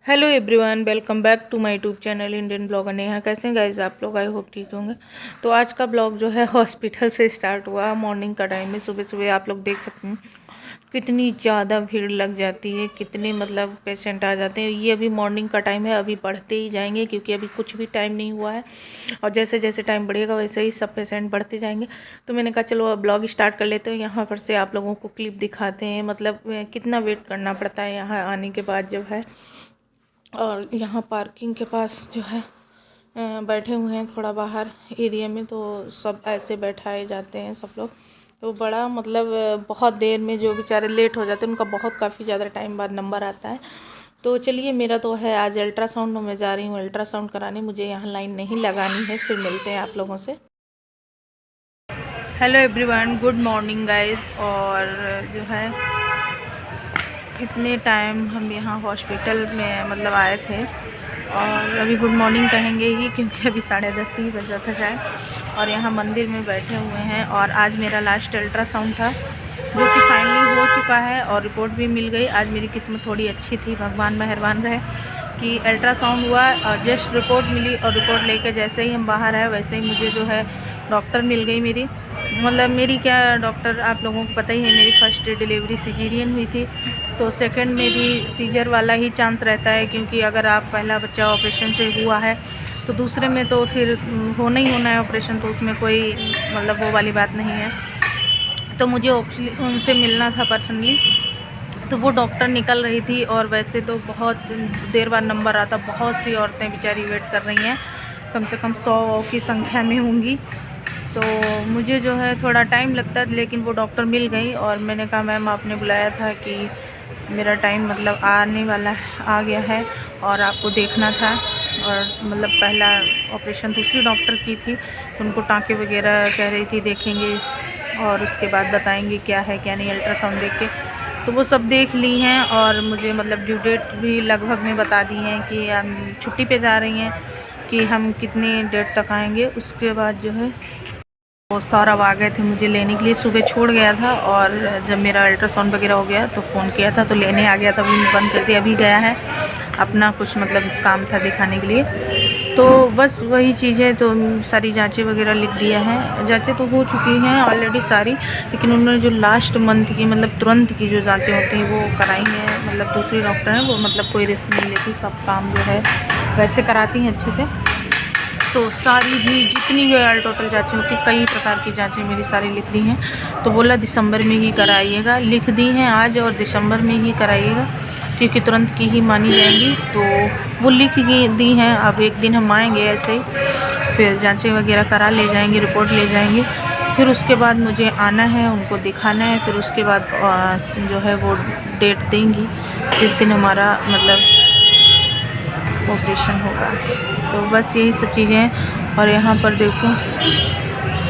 Hello everyone, welcome back to my YouTube channel Indian blogger Neha. कैसे हैं guys आप लोग? आई होप ठीक होंगे। तो आज का ब्लॉग जो है हॉस्पिटल से स्टार्ट हुआ। मॉर्निंग का टाइम है, सुबह सुबह आप लोग देख सकते हैं कितनी ज़्यादा भीड़ लग जाती है, कितने मतलब पेशेंट आ जाते हैं। ये अभी मॉर्निंग का टाइम है, अभी बढ़ते ही जाएंगे क्योंकि अभी कुछ भी टाइम नहीं हुआ है और जैसे जैसे टाइम बढ़ेगा वैसे ही सब पेशेंट बढ़ते जाएंगे। तो मैंने कहा चलो ब्लॉग स्टार्ट कर लेते हैं। यहाँ पर से आप लोगों को क्लिप दिखाते हैं, मतलब कितना वेट करना पड़ता है यहाँ आने के बाद जब है। और यहाँ पार्किंग के पास जो है बैठे हुए हैं थोड़ा बाहर एरिया में, तो सब ऐसे बैठाए जाते हैं सब लोग। तो बड़ा मतलब बहुत देर में जो बेचारे लेट हो जाते हैं उनका बहुत काफ़ी ज़्यादा टाइम बाद नंबर आता है। तो चलिए, मेरा तो है आज अल्ट्रासाउंड, मैं जा रही हूँ अल्ट्रासाउंड कराने। मुझे यहाँ लाइन नहीं लगानी है। फिर मिलते हैं आप लोगों से। Hello everyone, good morning guys. और जो है इतने टाइम हम यहाँ हॉस्पिटल में मतलब आए थे और अभी गुड मॉर्निंग कहेंगे ही क्योंकि अभी 10:30 ही बजा था शायद। और यहाँ मंदिर में बैठे हुए हैं और आज मेरा लास्ट अल्ट्रासाउंड था जो कि फाइनली हो चुका है और रिपोर्ट भी मिल गई। आज मेरी किस्मत थोड़ी अच्छी थी, भगवान मेहरबान रहे कि अल्ट्रासाउंड हुआ और जस्ट रिपोर्ट मिली। और रिपोर्ट लेके जैसे ही हम बाहर आए वैसे ही मुझे जो है डॉक्टर मिल गई मेरी। मतलब मेरी क्या डॉक्टर, आप लोगों को पता ही है मेरी फर्स्ट डिलीवरी सिजेरियन हुई थी, तो सेकंड में भी सीजर वाला ही चांस रहता है क्योंकि अगर आप पहला बच्चा ऑपरेशन से हुआ है तो दूसरे में तो फिर होना ही होना है ऑपरेशन, तो उसमें कोई मतलब वो वाली बात नहीं है। तो मुझे उनसे मिलना था पर्सनली, तो वो डॉक्टर निकल रही थी और वैसे तो बहुत देर बाद नंबर आता। बहुत सी औरतें बेचारी वेट कर रही हैं, कम से कम 100 की संख्या में होंगी। तो मुझे जो है थोड़ा टाइम लगता है, लेकिन वो डॉक्टर मिल गई और मैंने कहा मैम आपने बुलाया था कि मेरा टाइम मतलब आने वाला आ गया है और आपको देखना था। और मतलब पहला ऑपरेशन दूसरी डॉक्टर की थी, तो उनको टाँके वगैरह कह रही थी देखेंगे और उसके बाद बताएंगे क्या है क्या नहीं अल्ट्रासाउंड देख के। तो वो सब देख ली हैं और मुझे मतलब ड्यू डेट भी लगभग में बता दी हैं कि हम छुट्टी पे जा रही हैं, कि हम कितने डेट तक आएंगे। उसके बाद जो है वो सौरभ आ गए थे मुझे लेने के लिए, सुबह छोड़ गया था और जब मेरा अल्ट्रासाउंड वगैरह हो गया तो फ़ोन किया था तो लेने आ गया था। अभी बंद करके अभी गया है, अपना कुछ मतलब काम था दिखाने के लिए। तो बस वही चीज़ें, तो सारी जांचें वगैरह लिख दिया है। जांचें तो हो चुकी हैं ऑलरेडी सारी, लेकिन उन्होंने जो लास्ट मंथ की मतलब तुरंत की जो जांचें होती हैं वो कराई हैं। मतलब दूसरी डॉक्टर हैं वो मतलब कोई रिस्क नहीं लेती, सब काम जो है वैसे कराती हैं अच्छे से। तो सारी भी जितनी भी ऑल टोटल जाँचें होती, कई प्रकार की जाँचें मेरी सारी लिख दी हैं। तो बोला दिसंबर में ही कराइएगा, लिख दी हैं आज और दिसंबर में ही कराइएगा क्योंकि तुरंत की ही मानी जाएंगी। तो वो लिख दी हैं। अब एक दिन हम आएंगे ऐसे ही, फिर जाँचें वगैरह करा ले जाएंगे, रिपोर्ट ले जाएंगे। फिर उसके बाद मुझे आना है, उनको दिखाना है। फिर उसके बाद जो है वो डेट देंगी जिस दिन हमारा मतलब ऑपरेशन होगा। तो बस यही सब चीज़ें हैं। और यहाँ पर देखो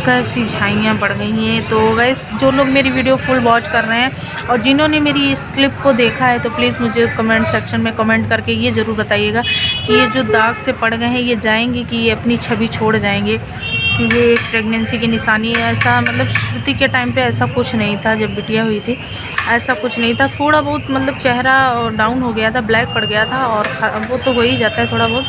कैसी झाइयाँ पड़ गई हैं। तो वैसे जो लोग मेरी वीडियो फुल वॉच कर रहे हैं और जिन्होंने मेरी इस क्लिप को देखा है तो प्लीज़ मुझे कमेंट सेक्शन में कमेंट करके ये ज़रूर बताइएगा कि ये जो दाग से पड़ गए हैं ये जाएंगे कि ये अपनी छवि छोड़ जाएंगे, कि ये एक प्रेगनेंसी की निशानी है। ऐसा मतलब श्रुति के टाइम पे ऐसा कुछ नहीं था, जब बिटिया हुई थी ऐसा कुछ नहीं था। थोड़ा बहुत मतलब चेहरा डाउन हो गया था, ब्लैक पड़ गया था और वो तो हो ही जाता है थोड़ा बहुत,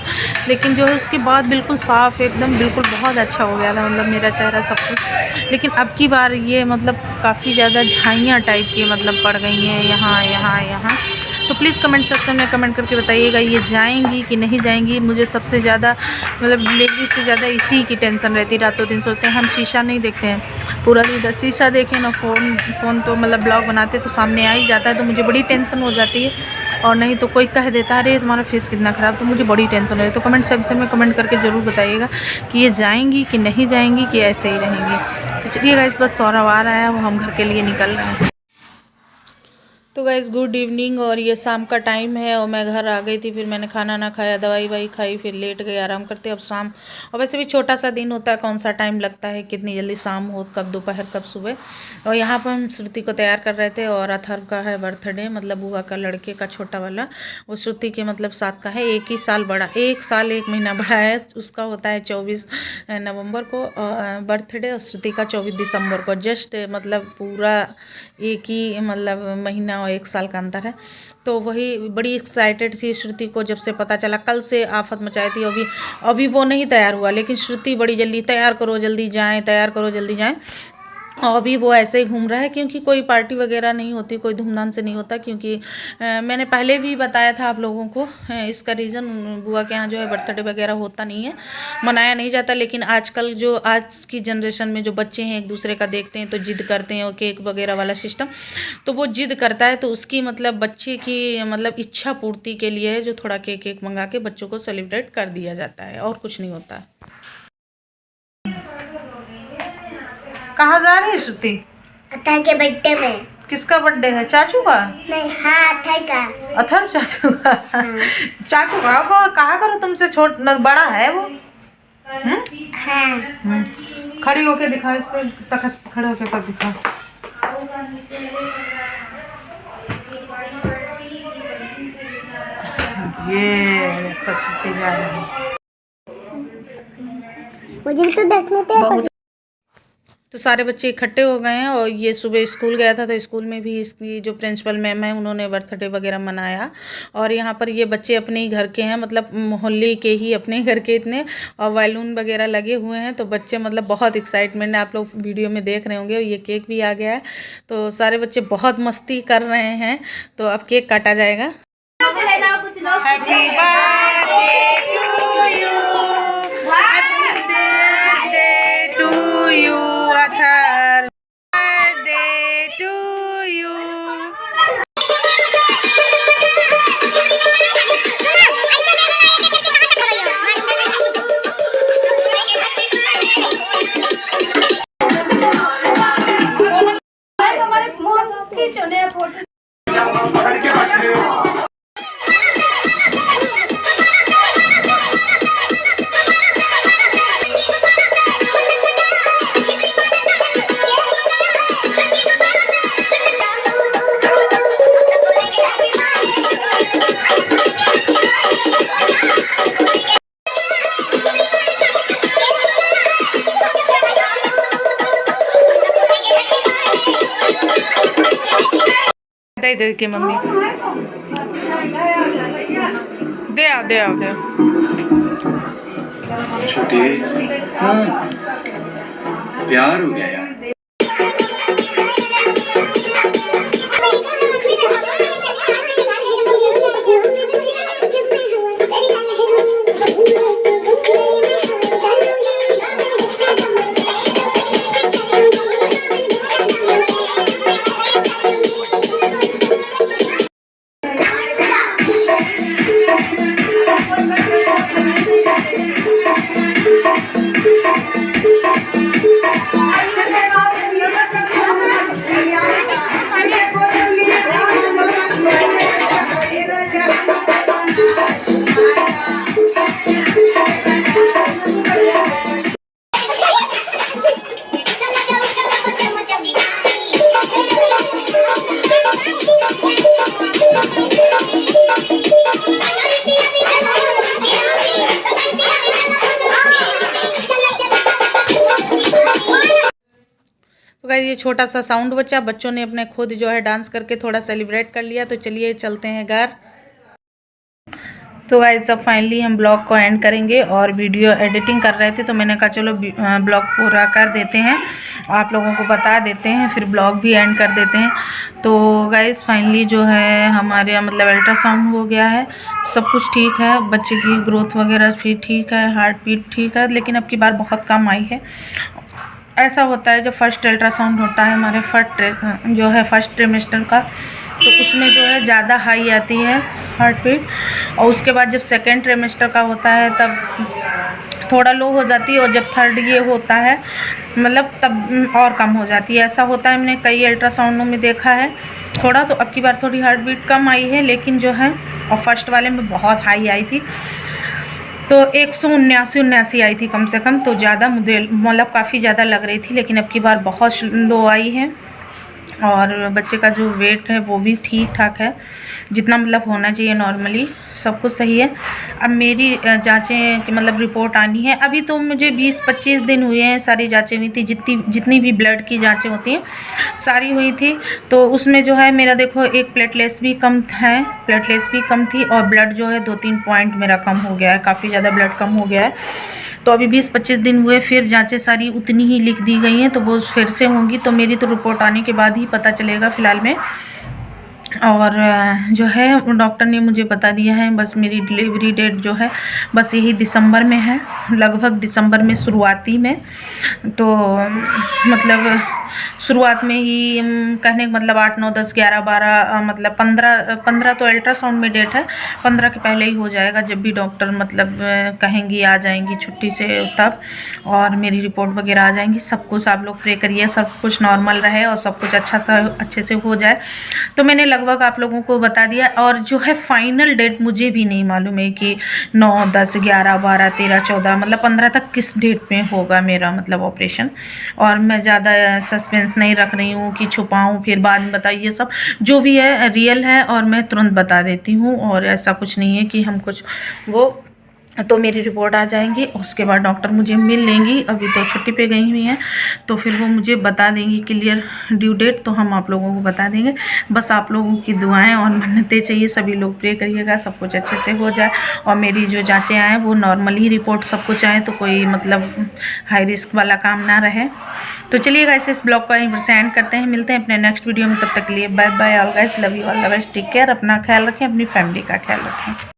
लेकिन जो है उसके बाद बिल्कुल साफ़ एकदम बिल्कुल बहुत अच्छा हो गया था मतलब मेरा चेहरा सब कुछ। लेकिन अब की बार ये मतलब काफ़ी ज़्यादा झाइयाँ टाइप की मतलब पड़ गई हैं यहाँ यहाँ यहाँ। तो प्लीज़ कमेंट सेक्शन में कमेंट करके बताइएगा ये जाएंगी कि नहीं जाएंगी। मुझे सबसे ज़्यादा मतलब डिलीवरी से ज़्यादा इसी की टेंशन रहती है। रातों दिन सोचते हैं हम शीशा नहीं देखते हैं, पूरा दिन शीशा देखें ना, फ़ोन तो मतलब ब्लॉग बनाते तो सामने आ ही जाता है, तो मुझे बड़ी टेंशन हो जाती है। और नहीं तो कोई कह देता है अरे तुम्हारा फेस कितना ख़राब, तो मुझे बड़ी टेंशन है। तो कमेंट सेक्शन में कमेंट करके ज़रूर बताइएगा कि ये जाएंगी कि नहीं जाएंगी, कि ऐसे ही रहेंगी। तो चलिए गाइस, बस सौरभ आ रहा है, वो हम घर के लिए निकल रहे हैं। तो गाइज़ गुड इवनिंग, और ये शाम का टाइम है और मैं घर आ गई थी। फिर मैंने खाना ना खाया, दवाई वाई खाई, फिर लेट गई आराम करते। अब शाम, और वैसे भी छोटा सा दिन होता है, कौन सा टाइम लगता है कितनी जल्दी शाम हो, कब दोपहर कब सुबह। और यहाँ पर हम श्रुति को तैयार कर रहे थे और अथर्व का है बर्थडे, मतलब बुआ का लड़के का छोटा वाला, वो श्रुति के मतलब 7 का है, 1 ही साल बड़ा, 1 साल 1 महीना बड़ा है। उसका होता है 24 नवंबर को बर्थडे और श्रुति का 24 दिसंबर को। जस्ट मतलब पूरा एक ही मतलब महीना और 1 साल का अंतर है। तो वही बड़ी एक्साइटेड थी श्रुति को, जब से पता चला कल से आफत मचाई थी। अभी वो नहीं तैयार हुआ, लेकिन श्रुति बड़ी जल्दी तैयार करो जल्दी जाएं, तैयार करो जल्दी जाएं। और अभी वो ऐसे ही घूम रहा है, क्योंकि कोई पार्टी वगैरह नहीं होती, कोई धूमधाम से नहीं होता। क्योंकि मैंने पहले भी बताया था आप लोगों को, इसका रीज़न बुआ के यहाँ जो है बर्थडे वगैरह होता नहीं है, मनाया नहीं जाता। लेकिन आजकल जो आज की जनरेशन में जो बच्चे हैं एक दूसरे का देखते हैं तो जिद करते हैं, और केक वगैरह वाला सिस्टम, तो वो जिद करता है तो उसकी मतलब बच्चे की मतलब इच्छा पूर्ति के लिए जो थोड़ा केक मंगा के बच्चों को सेलिब्रेट कर दिया जाता है, और कुछ नहीं होता। कहाँ जा रही है श्रुति? अथर के बर्थडे में। किसका बर्थडे है? चाचू का? नहीं, हाँ अथर का। अथर चाचू का? हाँ। चाचू का वो कहा करो तुमसे छोटा बड़ा है वो? हाँ। खड़ी होके दिखाओ, इस पे तखत खड़े होके सब दिखाओ। ये श्रुति जा रही है। मुझे तो देखने थे। तो सारे बच्चे इकट्ठे हो गए हैं, और ये सुबह स्कूल गया था तो स्कूल में भी इसकी जो प्रिंसिपल मैम है उन्होंने बर्थडे वगैरह मनाया। और यहाँ पर ये बच्चे अपने ही घर के हैं, मतलब मोहल्ले के ही अपने घर के इतने, और बैलून वगैरह लगे हुए हैं। तो बच्चे मतलब बहुत एक्साइटमेंट है, आप लोग वीडियो में देख रहे होंगे। ये केक भी आ गया है, तो सारे बच्चे बहुत मस्ती कर रहे हैं। तो अब केक काटा जाएगा। दे के मम्मी दे आओ दे आओ दे आओ। छोटे प्यार हो गया यार। तो गाइस ये छोटा सा साउंड बचा, बच्चों ने अपने खुद जो है डांस करके थोड़ा सेलिब्रेट कर लिया। तो चलिए चलते हैं घर। तो गाइस अब फाइनली हम ब्लॉग को एंड करेंगे, और वीडियो एडिटिंग कर रहे थे तो मैंने कहा चलो ब्लॉग पूरा कर देते हैं, आप लोगों को बता देते हैं, फिर ब्लॉग भी एंड कर देते हैं। तो गाइस फाइनली जो है हमारे मतलब अल्ट्रासाउंड हो गया है, सब कुछ ठीक है, बच्चे की ग्रोथ वगैरह भी ठीक है, हार्ट बीट ठीक है, लेकिन अब की बार बहुत कम आई है। ऐसा होता है जब फर्स्ट अल्ट्रासाउंड होता है हमारे फर्स्ट ट्रिमेस्टर का, तो उसमें जो है ज़्यादा हाई आती है हार्ट बीट, और उसके बाद जब सेकेंड ट्रिमेस्टर का होता है तब थोड़ा लो हो जाती है, और जब थर्ड ये होता है मतलब तब और कम हो जाती है। ऐसा होता है, मैंने कई अल्ट्रासाउंडों में देखा है थोड़ा। तो अब की बार थोड़ी हार्ट बीट कम आई है, लेकिन जो है और फर्स्ट वाले में बहुत हाई आई थी, तो 179 आई थी कम से कम, तो ज़्यादा मुझे मतलब काफ़ी ज़्यादा लग रही थी, लेकिन अब की बार बहुत लो आई है। और बच्चे का जो वेट है वो भी ठीक ठाक है, जितना मतलब होना चाहिए नॉर्मली, सब कुछ सही है। अब मेरी जांचें कि मतलब रिपोर्ट आनी है। अभी तो मुझे 20-25 दिन हुए हैं, सारी जांचें हुई थी, जितनी भी ब्लड की जांचें होती हैं सारी हुई थी। तो उसमें जो है मेरा देखो एक प्लेटलेट्स भी कम है, प्लेटलेट्स भी कम थी, और ब्लड जो है 2-3 पॉइंट मेरा कम हो गया है, काफ़ी ज़्यादा ब्लड कम हो गया है। तो अभी 20-25 दिन हुए, फिर जांचें सारी उतनी ही लिख दी गई हैं, तो वो फिर से होंगी। तो मेरी तो रिपोर्ट आने के बाद ही पता चलेगा फ़िलहाल में। और जो है डॉक्टर ने मुझे बता दिया है बस मेरी डिलीवरी डेट जो है बस यही दिसंबर में है, लगभग दिसंबर में शुरुआती में। तो मतलब शुरुआत में ही कहने का मतलब 8, 9, 10, 11, 12 मतलब 15 तो अल्ट्रासाउंड में डेट है, 15 के पहले ही हो जाएगा, जब भी डॉक्टर मतलब कहेंगी आ जाएंगी छुट्टी से तब, और मेरी रिपोर्ट वगैरह आ जाएंगी। सब कुछ आप लोग प्रे करिए, सब कुछ नॉर्मल रहे और सब कुछ अच्छे से हो जाए। तो मैंने लगभग आप लोगों को बता दिया, और जो है फाइनल डेट मुझे भी नहीं मालूम है कि 9, 10, 11, 12, 13, 14 मतलब 15 तक किस डेट में होगा मेरा मतलब ऑपरेशन। और मैं ज़्यादा सस्पेंस नहीं रख रही हूँ कि छुपाऊँ फिर बाद में बताइए, सब जो भी है रियल है और मैं तुरंत बता देती हूँ। और ऐसा कुछ नहीं है कि हम कुछ वो, तो मेरी रिपोर्ट आ जाएंगी, उसके बाद डॉक्टर मुझे मिल लेंगी, अभी तो छुट्टी पे गई हुई हैं, तो फिर वो मुझे बता देंगी क्लियर ड्यू डेट, तो हम आप लोगों को बता देंगे। बस आप लोगों की दुआएं और मन्नतें चाहिए, सभी लोग प्रे करिएगा सब कुछ अच्छे से हो जाए, और मेरी जो जांचें आएँ वो नॉर्मली रिपोर्ट सब कुछ आए, तो कोई मतलब हाई रिस्क वाला काम ना रहे। तो चलिए गाइस, इस ब्लॉग को यहीं पर से एंड करते हैं, मिलते हैं अपने नेक्स्ट वीडियो में, तब तक के लिए bye bye all guys, love you all the best, take care, अपना ख्याल रखें, अपनी फैमिली का ख्याल रखें।